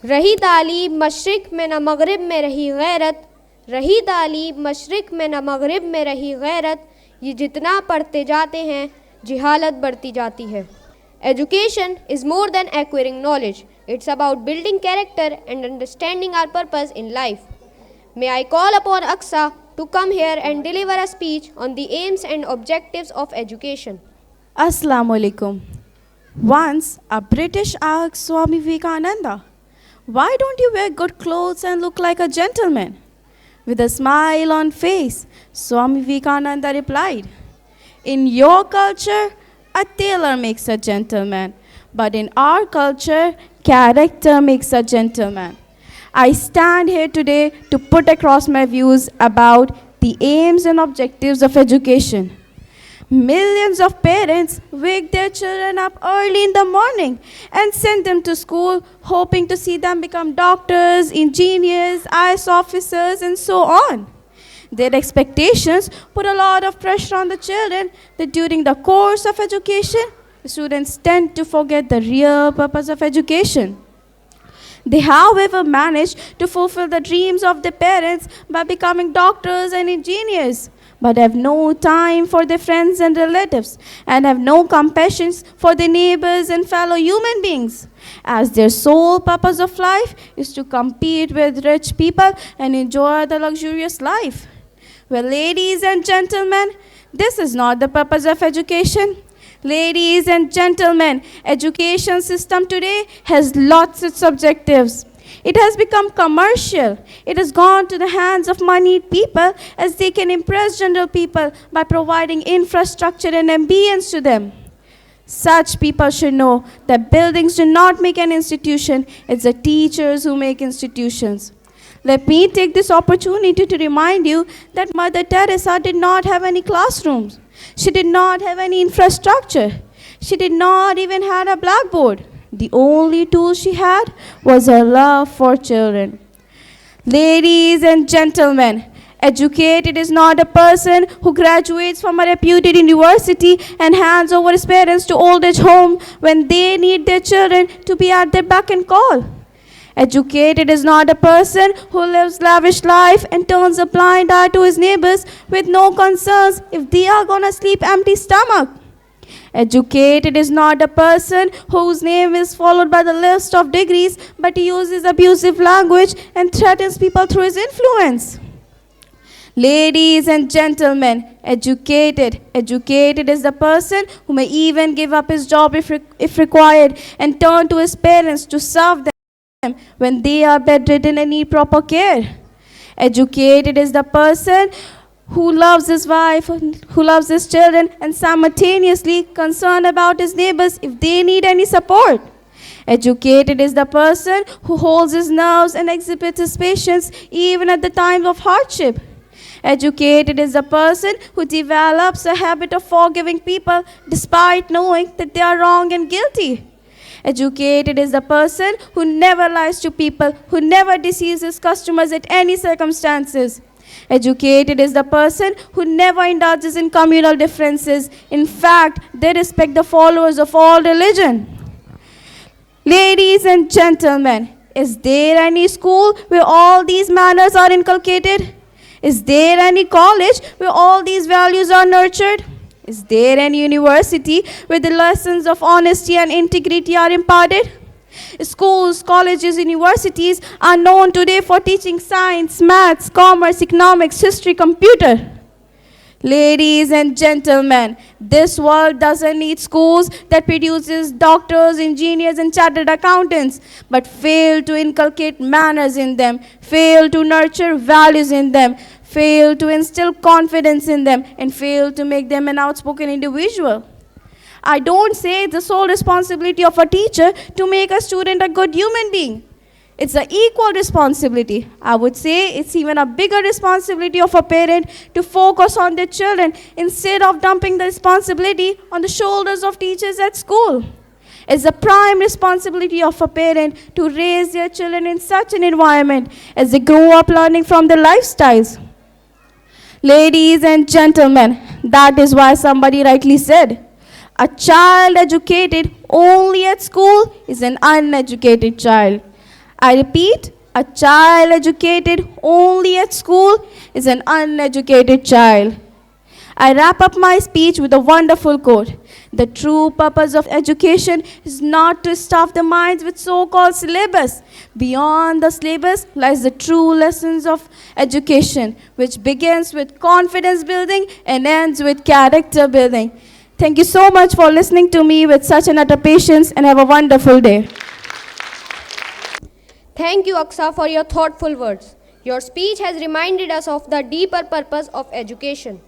रही दाली मशरिक़ में न मग़रिब में रही गैरत, रही दाली मशरिक़ में न मग़रिब में रही गैरत, ये जितना पढ़ते जाते हैं जिहालत बढ़ती जाती है। Education is more than acquiring knowledge. It's about building character and understanding our purpose in life. May I call upon Aksa to come here and deliver a speech on the aims and objectives of education. Assalamu alaikum. Once a British asked Swami Vivekananda, "Why don't you wear good clothes and look like a gentleman?" With a smile on face, Swami Vivekananda replied, "In your culture, a tailor makes a gentleman, but in our culture, character makes a gentleman." I stand here today to put across my views about the aims and objectives of education. Millions of parents wake their children up early in the morning and send them to school, hoping to see them become doctors, engineers, IAS officers, and so on. Their expectations put a lot of pressure on the children that during the course of education, the students tend to forget the real purpose of education. They, however, manage to fulfill the dreams of their parents by becoming doctors and engineers, but have no time for their friends and relatives, and have no compassion for their neighbors and fellow human beings, as their sole purpose of life is to compete with rich people and enjoy the luxurious life. Well, ladies and gentlemen, this is not the purpose of education. Ladies and gentlemen, education system today has lots of objectives. It has become commercial. It has gone to the hands of moneyed people as they can impress general people by providing infrastructure and ambience to them. Such people should know that buildings do not make an institution. It's the teachers who make institutions. Let me take this opportunity to remind you that Mother Teresa did not have any classrooms. She did not have any infrastructure. She did not even have a blackboard. The only tool she had was her love for children. Ladies and gentlemen, educated is not a person who graduates from a reputed university and hands over his parents to old age home when they need their children to be at their beck and call. Educated is not a person who lives lavish life and turns a blind eye to his neighbors with no concerns if they are gonna sleep empty stomach. Educated is not a person whose name is followed by the list of degrees, but he uses abusive language and threatens people through his influence. Ladies and gentlemen, educated is the person who may even give up his job if required and turn to his parents to serve them when they are bedridden and need proper care. Educated is the person who loves his wife, who loves his children, and simultaneously concerned about his neighbors if they need any support. Educated is the person who holds his nerves and exhibits his patience even at the times of hardship. Educated is the person who develops a habit of forgiving people despite knowing that they are wrong and guilty. Educated is the person who never lies to people, who never deceives his customers at any circumstances. Educated is the person who never indulges in communal differences. In fact, they respect the followers of all religion. Ladies and gentlemen, is there any school where all these manners are inculcated? Is there any college where all these values are nurtured? Is there any university where the lessons of honesty and integrity are imparted? Schools, colleges, universities are known today for teaching science, maths, commerce, economics, history, computer. Ladies and gentlemen, this world doesn't need schools that produces doctors, engineers, and chartered accountants, but fail to inculcate manners in them, fail to nurture values in them, fail to instill confidence in them, and fail to make them an outspoken individual. I don't say it's the sole responsibility of a teacher to make a student a good human being. It's an equal responsibility. I would say it's even a bigger responsibility of a parent to focus on their children instead of dumping the responsibility on the shoulders of teachers at school. It's the prime responsibility of a parent to raise their children in such an environment as they grow up learning from their lifestyles. Ladies and gentlemen, that is why somebody rightly said, a child educated only at school is an uneducated child. I repeat, a child educated only at school is an uneducated child. I wrap up my speech with a wonderful quote. The true purpose of education is not to stuff the minds with so-called syllabus. Beyond the syllabus lies the true lessons of education, which begins with confidence building and ends with character building. Thank you so much for listening to me with such an utter patience, and have a wonderful day. Thank you, Aksa, for your thoughtful words. Your speech has reminded us of the deeper purpose of education.